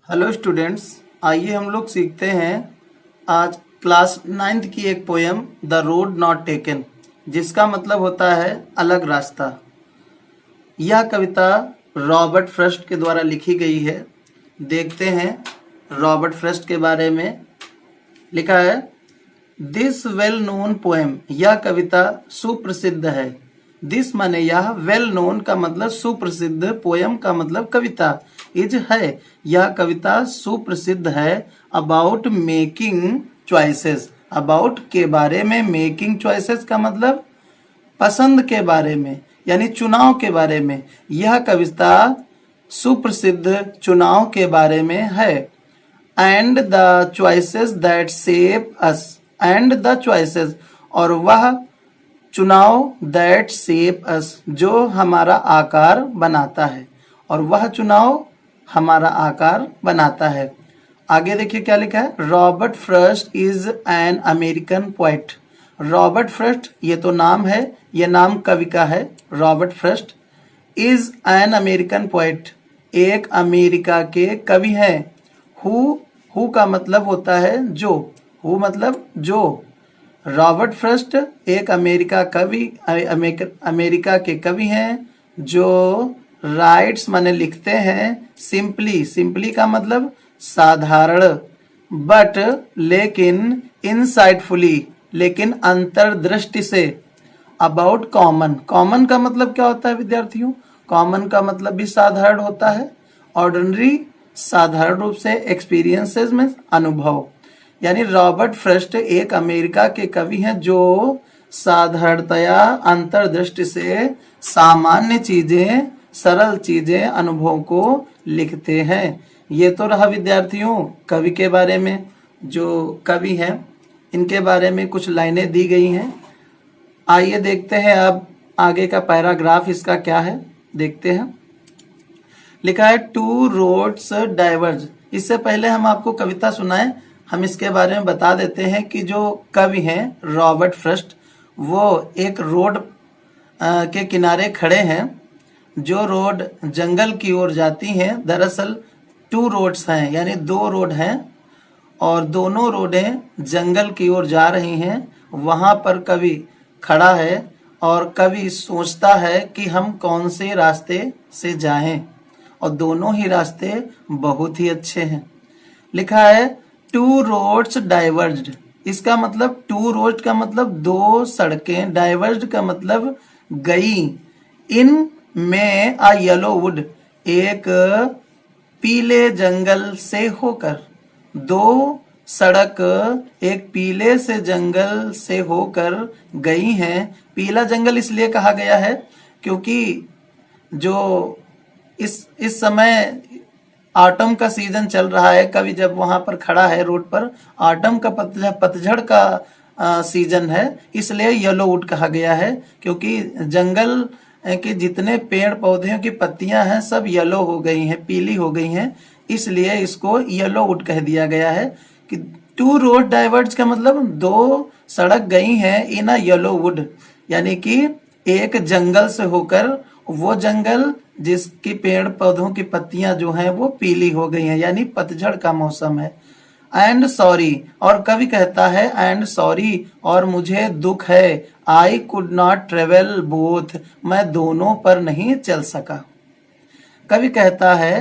Hello students, आइए हम लोग सीखते हैं आज क्लास 9th की एक poem the road not taken, जिसका मतलब होता है अलग रास्ता। यह कविता रॉबर्ट फ्रॉस्ट के द्वारा लिखी गई है। देखते हैं रॉबर्ट फ्रॉस्ट के बारे में। लिखा है, दिस वेल नोन पोएम, यह कविता सुप्रसिद्ध है। दिस माने यह, वेल नोन का मतलब सुप्रसिद्ध, पोएम का मतलब कविता, इज है यह कविता सुप्रसिद्ध है। अबाउट मेकिंग चॉइसेस, अबाउट के बारे में, मेकिंग चॉइसेस का मतलब पसंद के बारे में, यानी चुनाव के बारे में। यह कविता सुप्रसिद्ध चुनाव के बारे में है। And the choices that shape us, and the choices, और वह चुनाव दैट शेप अस, जो हमारा आकार बनाता है, और वह चुनाव हमारा आकार बनाता है। आगे देखिए क्या लिखा है, Robert Frost is an American poet. Robert Frost ये तो नाम है, ये नाम कवि का है। Robert Frost is an American poet, एक अमेरिका के कवि हैं। हु का मतलब होता है जो, हु मतलब जो। रॉबर्ट फ्रॉस्ट एक अमेरिका के कवि हैं जो राइट्स माने लिखते हैं, सिंपली, सिंपली का मतलब साधारण, बट लेकिन इनसाइटफुली, लेकिन अंतर्दृष्टि से, अबाउट कॉमन। कॉमन का मतलब क्या होता है विद्यार्थियों? कॉमन का मतलब भी साधारण होता है। ऑर्डिनरी साधारण रूप से, एक्सपीरियंसेस में अनुभव। यानी रॉबर्ट फ्रॉस्ट एक अमेरिका के कवि हैं जो साधारणतया, अंतर्दृष्टि से सामान्य चीजें, सरल चीजें, अनुभव को लिखते हैं। ये तो रहा विद्यार्थियों कवि के बारे में। जो कवि हैं इनके बारे में कुछ लाइनें दी गई हैं। आइए देखते हैं अब आगे का पैराग्राफ इसका क्या है, देखते हैं। लिखा है, टू रोड्स डाइवर्ज। इससे पहले हम आपको कविता सुनाएं, हम इसके बारे में बता देते हैं कि जो कवि हैं रॉबर्ट फ्रॉस्ट, वो एक रोड के किनारे खड़े हैं। जो रोड जंगल की ओर जाती हैं, दरअसल टू रोड्स हैं, यानी दो रोड हैं, और दोनों रोडें जंगल की ओर जा रही हैं। वहां पर कवि खड़ा है और कवि सोचता है कि हम कौन से रास्ते से जाएं, और दोनों ही रास्ते बहुत ही अच्छे हैं। लिखा है, टू रोड्स डाइवर्ज्ड। इसका मतलब, टू रोड का मतलब दो सड़कें, डाइवर्ज्ड का मतलब गई। इन में अ येलो वुड, एक पीले जंगल से होकर। दो सड़क एक पीले से जंगल से होकर गई हैं। पीला जंगल इसलिए कहा गया है क्योंकि जो इस समय ऑटम का सीजन चल रहा है। कवि जब वहां पर खड़ा है रोड पर, ऑटम का पतझड़ का सीजन है, इसलिए येलो वुड कहा गया है। क्योंकि जंगल के जितने पेड़ पौधे की पत्तियां हैं सब येलो हो गई हैं, पीली हो गई हैं, इसलिए इसको येलो वुड कह दिया गया है। कि टू रोड डाइवर्ज का मतलब दो सड़क गई हैं इन अ येलो वुड, यानी कि एक जंगल से होकर, वो जंगल जिसकी पेड़ पौधों की पत्तियां जो हैं वो पीली हो गई हैं, यानी पतझड़ का मौसम है। एंड सॉरी, और कवि कहता है एंड सॉरी, और मुझे दुख है। I could not travel both, मैं दोनों पर नहीं चल सका। कवि कहता है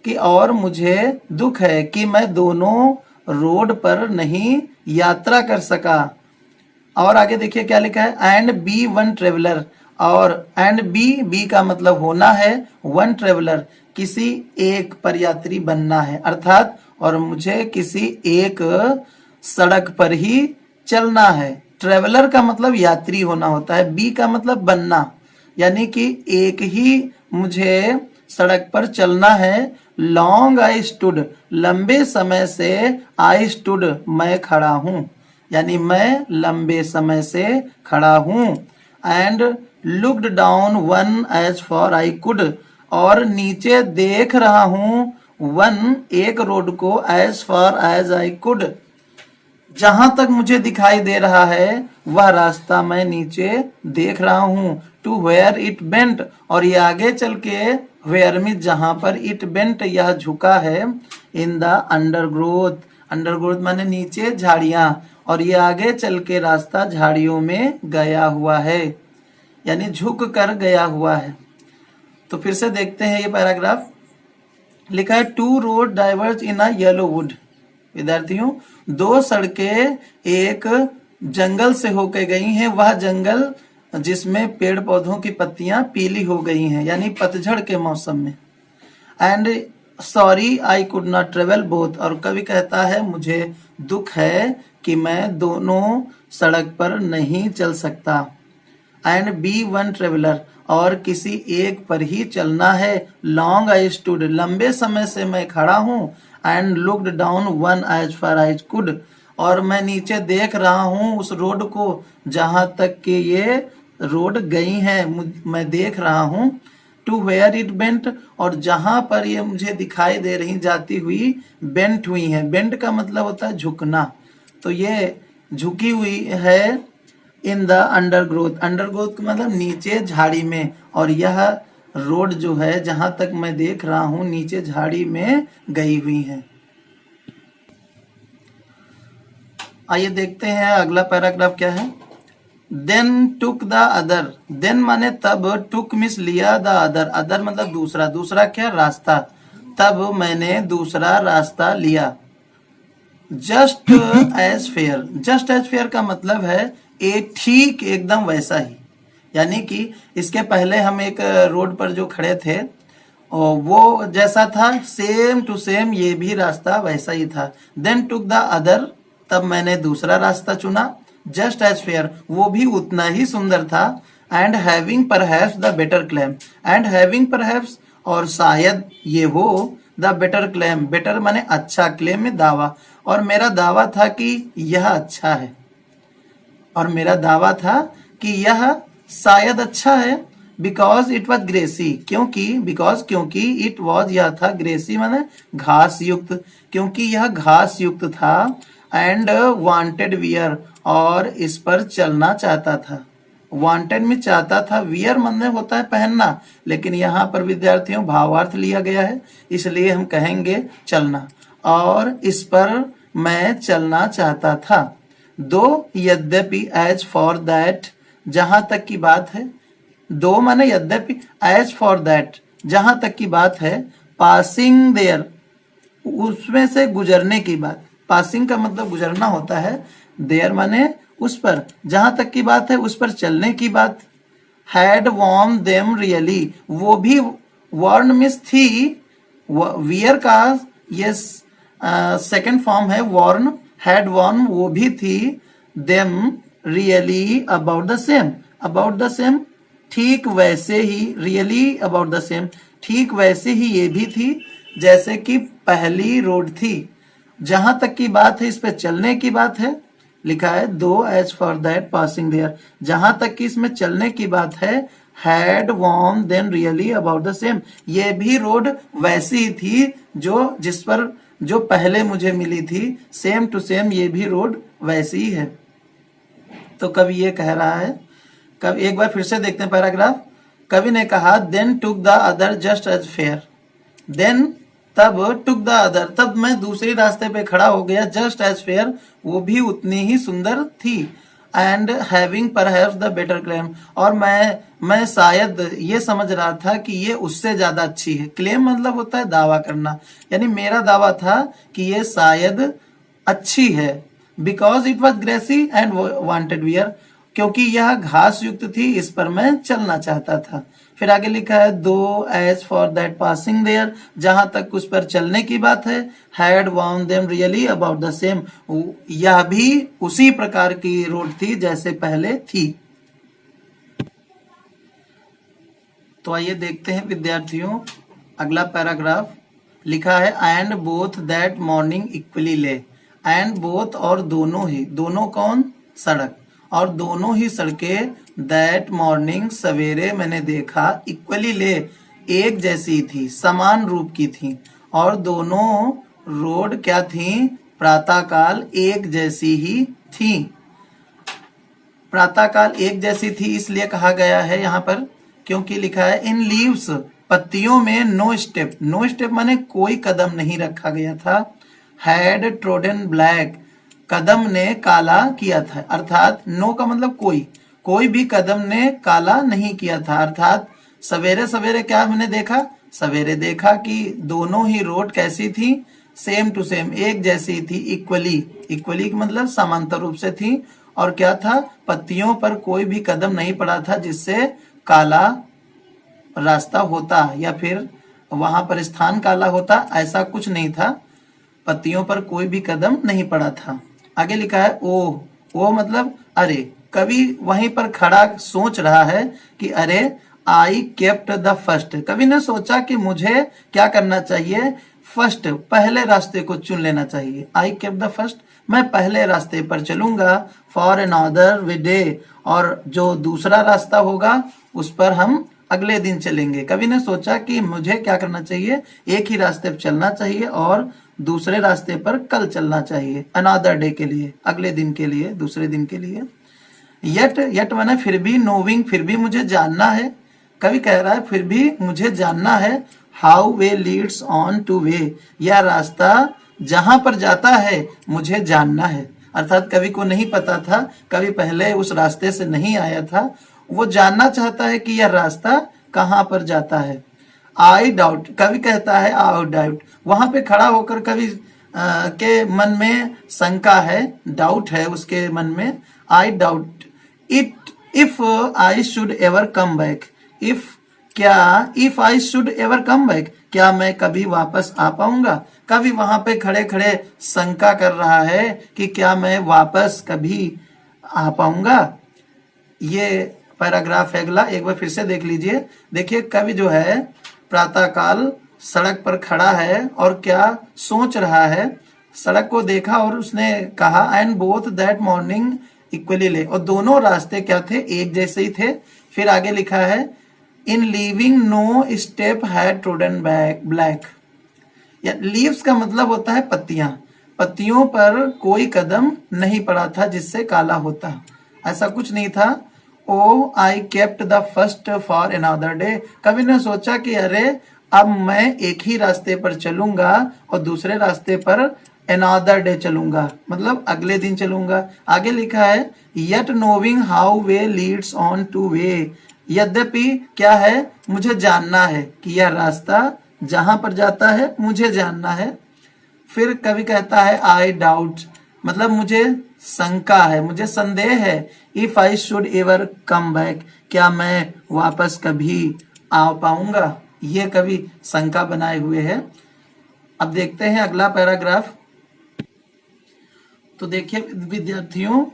कि और मुझे दुख है कि मैं दोनों रोड पर नहीं यात्रा कर सका। और आगे देखिए क्या लिखा है, एंड बी वन ट्रेवलर, और एंड बी का मतलब होना है, वन ट्रेवलर किसी एक पर यात्री बनना है, अर्थात और मुझे किसी एक सड़क पर ही चलना है। ट्रेवलर का मतलब यात्री होना होता है, बी का मतलब बनना, यानी कि एक ही मुझे सड़क पर चलना है। लॉन्ग आई स्टूड, लंबे समय से, आई स्टूड मैं खड़ा हूं, यानी मैं लंबे समय से खड़ा हूं। And looked down one as far I could, और नीचे देख रहा हूं वन एक रोड को, as far as I could, जहां तक मुझे दिखाई दे रहा है वह रास्ता मैं नीचे देख रहा हूं। टू वेयर इट बेंट, और ये आगे चल के वेयर मीन जहां पर, इट बेंट यह झुका है, इन द अंडरग्रोथ, अंडरग्रोथ माने नीचे झाड़ियां, और ये आगे चल के रास्ता झाड़ियों में गया हुआ है, यानी झुक कर गया हुआ है। तो फिर से देखते हैं ये पैराग्राफ। लिखा है two road diverge in a yellow wood. विद्यार्थियों, दो सड़कें एक जंगल से होकर गई हैं, वह जंगल जिसमें पेड़ पौधों की पत्तियां पीली हो गई हैं, यानी पतझड़ के मौसम में। And sorry I could not travel both, और कवि कहता है मुझे दुख है कि मैं दोनों सड़क पर नहीं चल सकता। एंड बी वन ट्रेवलर, और किसी एक पर ही चलना है। लॉन्ग आई स्टूड, लंबे समय से मैं खड़ा हूं। And looked down one as far I could, और मैं नीचे देख रहा हूं उस रोड को जहां तक कि ये रोड गई है, मैं देख रहा हूं। टू वेयर इट बेंट, और जहां पर ये मुझे दिखाई दे रही जाती हुई बेंट हुई है। बेंट का मतलब होता है झुकना, तो ये झुकी हुई है इन द अंडरग्रोथ, अंडरग्रोथ का मतलब नीचे झाड़ी में, और यह रोड जो है जहां तक मैं देख रहा हूं नीचे झाड़ी में गई हुई है। आइए देखते हैं अगला पैराग्राफ क्या है। Then took the other, then माने तब, टुक मिस लिया, द अदर, अदर मतलब दूसरा, दूसरा क्या, रास्ता, तब मैंने दूसरा रास्ता लिया। Just as fair, just as fair का मतलब है एक ठीक एकदम वैसा ही, यानी कि इसके पहले हम एक रोड पर जो खड़े थे और वो जैसा था, सेम टू सेम ये भी रास्ता वैसा ही था। देन टुक द अदर, तब मैंने दूसरा रास्ता चुना। जस्ट एज फेयर, वो भी उतना ही सुंदर था। And having perhaps the better claim, and having perhaps, और शायद ये हो, द बेटर क्लेम, बेटर माने अच्छा, क्लेम में दावा, और मेरा दावा था कि यह अच्छा है, और मेरा दावा था कि यह शायद अच्छा है। बिकॉज इट वॉज ग्रेसी, क्योंकि, बिकॉज क्योंकि, इट वॉज यह था, ग्रेसी माने घास युक्त, क्योंकि यह घास युक्त था। एंड वांटेड वियर, और इस पर चलना चाहता था। वांटेड में चाहता था, वियर मतलब होता है पहनना, लेकिन यहाँ पर विद्यार्थियों भावार्थ लिया गया है, इसलिए हम कहेंगे चलना, और इस पर मैं चलना चाहता था। दो यद्यपि, एज फॉर दैट, जहां तक की बात है, दो माने यद्यपि, एज फॉर दैट जहां तक की बात है, पासिंग देयर उसमें से गुजरने की बात, पासिंग का मतलब गुजरना होता है, देयर माने उस पर, जहां तक की बात है उस पर चलने की बात। हैड वॉर्न देम रियली, वो भी वॉर्न मिस थी, वियर का ये सेकंड फॉर्म है वॉर्न, हैड वॉर्न वो भी थी, them really about the same, about the same ठीक वैसे ही, रियली अबाउट द सेम ठीक वैसे ही ये भी थी जैसे कि पहली रोड थी। जहां तक की बात है इस पे चलने की बात है, लिखा है though as for that passing there, जहां तक कि इसमें चलने की बात है, had worn them really about the same, ये भी रोड वैसी ही थी जो जिस पर जो पहले मुझे मिली थी, सेम टू सेम ये भी रोड वैसी ही है। तो कवि ये कह रहा है, कवि एक बार फिर से देखते हैं पैराग्राफ। कवि ने कहा then took the other just as fair, then तब, टुक द अदर तब मैं दूसरे रास्ते पे खड़ा हो गया, जस्ट एज फेयर वो भी उतनी ही सुंदर थी। And having perhaps the better claim, और मैं शायद ये समझ रहा था कि ये उससे ज्यादा अच्छी है। क्लेम मतलब होता है दावा करना, यानी मेरा दावा था कि ये शायद अच्छी है। Because it was grassy and wanted wear, क्योंकि यह घास युक्त थी, इस पर मैं चलना चाहता था। फिर आगे लिखा है though as for that passing there, जहां तक उस पर चलने की बात है, हैड वाउंड them really about the same, यह भी उसी प्रकार की रोड थी जैसे पहले थी। तो आइए देखते हैं विद्यार्थियों अगला पैराग्राफ। लिखा है and both that morning equally ले, एंड बोथ और दोनों ही, दोनों कौन, सड़क, और दोनों ही सड़कें, दैट मॉर्निंग सवेरे मैंने देखा, इक्वली ले एक जैसी थी, समान रूप की थी, और दोनों रोड क्या थी, प्रातःकाल एक जैसी ही थी। प्रातःकाल एक जैसी थी इसलिए कहा गया है यहाँ पर, क्योंकि लिखा है इन लीव्स, पत्तियों में नो स्टेप, नो स्टेप माने कोई कदम नहीं रखा गया था। हैड ट्रोडन ब्लैक, कदम ने काला किया था, अर्थात नो का मतलब कोई भी कदम ने काला नहीं किया था। अर्थात सवेरे सवेरे क्या हमने देखा, सवेरे देखा कि दोनों ही रोड कैसी थी, सेम टू सेम, एक जैसी थी, इक्वली, इक्वली मतलब समांतर रूप से थी। और क्या था, पत्तियों पर कोई भी कदम नहीं पड़ा था जिससे काला रास्ता होता या फिर वहां पर स्थान काला होता, ऐसा कुछ नहीं था। पत्तियों पर कोई भी कदम नहीं पड़ा था। आगे लिखा है ओ मतलब अरे। कवि वहीं पर खड़ा सोच रहा है कि अरे आई केप्ट द फर्स्ट, कवि ने सोचा कि मुझे क्या करना चाहिए, फर्स्ट पहले रास्ते को चुन लेना चाहिए। आई केप्ट द फर्स्ट, मैं पहले रास्ते पर चलूंगा। फॉर अनदर वे डे, और जो दूसरा रास्ता होगा उस पर हम अगले दिन चलेंगे। कवि ने सोचा कि मुझे क्या करना चाहिए, एक ही रास्ते पर चलना चाहिए और दूसरे रास्ते पर कल चलना चाहिए, अनदर डे के लिए, अगले दिन के लिए, दूसरे दिन के लिए। यट माने फिर भी, नोविंग फिर भी मुझे जानना है। कवि कह रहा है फिर भी मुझे जानना है। How way Leeds on two way, यह रास्ता जहां पर जाता है मुझे जानना है। अर्थात कवि को नहीं पता था, कवि पहले उस रास्ते से नहीं आया था, वो जानना चाहता है कि यह रास्ता कहां पर जाता है। आई डाउट, कवि कहता है आई डाउट, वहां पे खड़ा होकर कवि के मन में शंका है, डाउट है उसके मन में। I doubt it if I should ever come back, if I should ever come back, क्या मैं कभी वापस आ पाऊंगा। कवि वहां पे खड़े खड़े शंका कर रहा है कि क्या मैं वापस कभी आ पाऊंगा। ये पैराग्राफ है अगला, एक बार फिर से देख लीजिए। देखिए कवि जो है प्रातःकाल सड़क पर खड़ा है और क्या सोच रहा है, सड़क को देखा और उसने कहा and both that morning equally ले, और दोनों रास्ते क्या थे, एक जैसे ही थे। फिर आगे लिखा है in leaving no step had trodden black, या लीव्स का मतलब होता है पत्तियां, पत्तियों पर कोई कदम नहीं पड़ा था जिससे काला होता, ऐसा कुछ नहीं था। Oh I kept the first for another day, कवि ने सोचा कि अरे अब मैं एक ही रास्ते पर चलूंगा और दूसरे रास्ते पर अनदर डे चलूंगा, मतलब अगले दिन चलूंगा। आगे लिखा है yet नोविंग how way Leeds on two way, यद्यपि क्या है, मुझे जानना है कि यह रास्ता जहां पर जाता है मुझे जानना है। फिर कवि कहता है आई डाउट, मतलब मुझे शंका है, मुझे संदेह है। If I should ever come back, क्या मैं वापस कभी आ पाऊंगा, ये कवि शंका बनाए हुए है। अब देखते हैं अगला पैराग्राफ। तो देखिए विद्यार्थियों,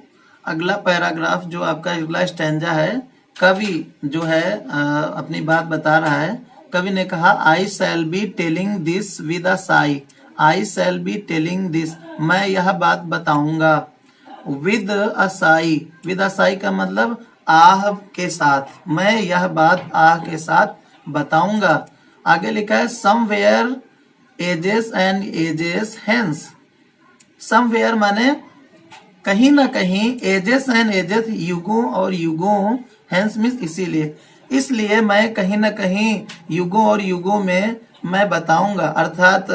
अगला पैराग्राफ जो आपका अगला स्टैंजा है, कवि जो है अपनी बात बता रहा है। कवि ने कहा I shall be telling this with a sigh, I shall be telling this, मैं यह बात बताऊंगा। With a sigh, with a sigh का मतलब आह के साथ, मैं यह बात आह के साथ बताऊंगा। आगे लिखा है somewhere ages and ages hence, somewhere माने कहीं ना कहीं, एजेस एंड एजेस युगों और युगों, हेंस मीन्स इसीलिए, इसलिए मैं कहीं ना कहीं युगों और युगों में मैं बताऊंगा, अर्थात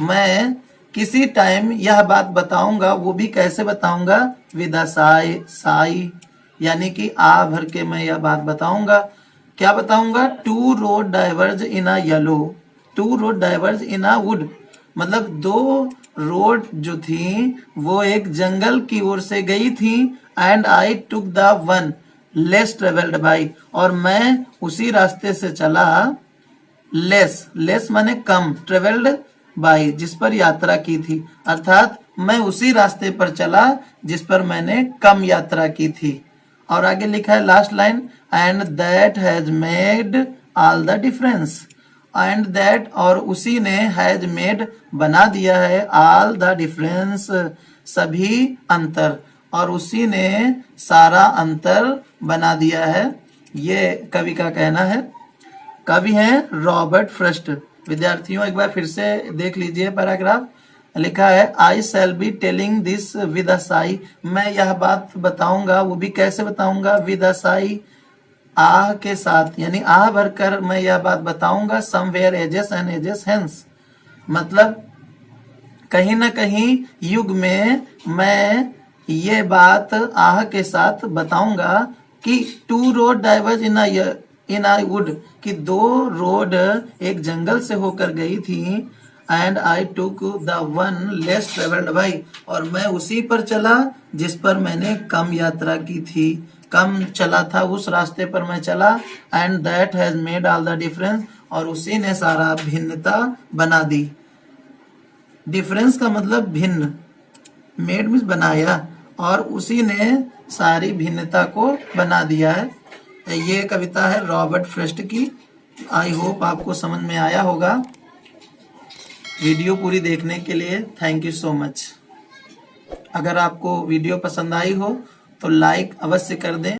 मैं किसी टाइम यह बात बताऊंगा। वो भी कैसे बताऊंगा, विद अ साई, साई यानी कि आ भर के मैं यह बात बताऊंगा। क्या बताऊंगा, two road diverge in a yellow, two road diverge in a wood, मतलब दो रोड जो थी वो एक जंगल की ओर से गई थी। And I took the one less travelled by, और मैं उसी रास्ते से चला, लेस, लेस माने कम, ट्रेवल्ड बाई जिस पर यात्रा की थी, अर्थात मैं उसी रास्ते पर चला जिस पर मैंने कम यात्रा की थी। और आगे लिखा है last line, and that has made all the difference, and that और उसी ने हैज मेड बना दिया है, ऑल द डिफरेंस सभी अंतर, और उसी ने सारा अंतर बना दिया है, ये कवि का कहना है। कवि हैं रॉबर्ट फ्रस्ट। विद्यार्थियों एक बार फिर से देख लीजिए पैराग्राफ, लिखा है I shall be telling this with a sigh, मैं यह बात बताऊंगा, वो भी कैसे बताऊंगा, विद अ साई, आह के साथ, यानी आह भरकर मैं यह बात बताऊंगा, somewhere ages and ages hence, मतलब कहीं ना कहीं युग में मैं ये बात आह के साथ बताऊंगा कि two road diverge in a wood, कि दो रोड एक जंगल से होकर गई थी, and I took the one less travelled by, और मैं उसी पर चला जिस पर मैंने कम यात्रा की थी, कम चला था उस रास्ते पर मैं चला, and that has made all the difference, और उसी ने सारा भिन्नता बना दी। डिफरेंस का मतलब भिन्न, मेड मीन्स बनाया, और उसी ने सारी भिन्नता को बना दिया है। ये कविता है रॉबर्ट फ्रॉस्ट की। आई होप आपको समझ में आया होगा। वीडियो पूरी देखने के लिए थैंक यू सो मच। अगर आपको वीडियो पसंद आई हो तो लाइक अवश्य कर दें।